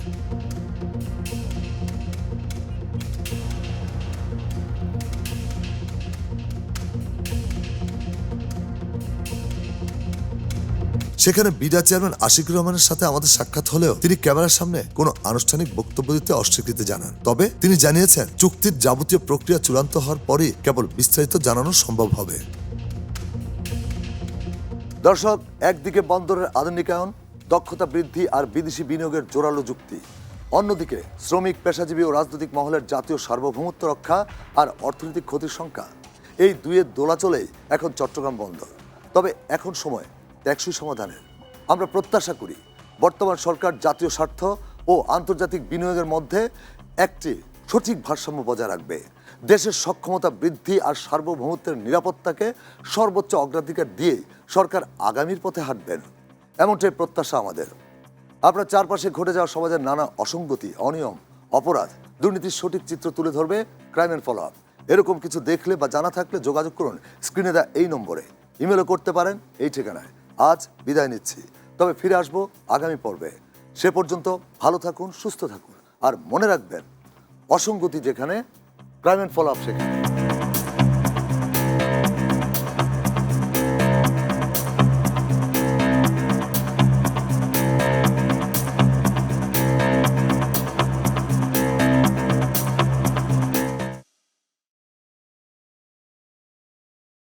সেখানে বিডা চেয়ারম্যান আশিকুর রহমানের সাথে আমাদের সাক্ষাৎ হলেও তিনি ক্যামেরার সামনে কোনো আনুষ্ঠানিক বক্তব্য দিতে অস্বীকৃতি জানান। তবে তিনি জানিয়েছেন চুক্তির যাবতীয় প্রক্রিয়া চূড়ান্ত হওয়ার পরই কেবল বিস্তারিত জানানো সম্ভব হবে। দর্শক, একদিকে বন্দরের আধুনিকায়ন, দক্ষতা বৃদ্ধি আর বিদেশি বিনিয়োগের জোরালো যুক্তি, অন্যদিকে শ্রমিক, পেশাজীবী ও রাজনৈতিক মহলের জাতীয় সার্বভৌমত্ব রক্ষা আর অর্থনৈতিক ক্ষতির শঙ্কা, এই দুইয়ের দোলাচলেই এখন চট্টগ্রাম বন্দর। তবে এখন সময় টেকসই সমাধানের। আমরা প্রত্যাশা করি বর্তমান সরকার জাতীয় স্বার্থ ও আন্তর্জাতিক বিনিয়োগের মধ্যে একটি সঠিক ভারসাম্য বজায় রাখবে। দেশের সক্ষমতা বৃদ্ধি আর সার্বভৌমত্বের নিরাপত্তাকে সর্বোচ্চ অগ্রাধিকার দিয়ে সরকার আগামীর পথে হাঁটবেন, এমনটাই প্রত্যাশা আমাদের। আপনার চারপাশে ঘটে যাওয়া সমাজের নানা অসঙ্গতি, অনিয়ম, অপরাধ, দুর্নীতির সঠিক চিত্র তুলে ধরবে ক্রাইম অ্যান্ড ফলো আপ। এরকম কিছু দেখলে বা জানা থাকলে যোগাযোগ করুন স্ক্রিনে দেওয়া এই নম্বরে, ইমেলও করতে পারেন এই ঠিকানায়। আজ বিদায় নিচ্ছি, তবে ফিরে আসবো আগামী পর্বে। সে পর্যন্ত ভালো থাকুন, সুস্থ থাকুন, আর মনে রাখবেন অসঙ্গতি যেখানে, ক্রাইম অ্যান্ড ফলো আপ সেখানে।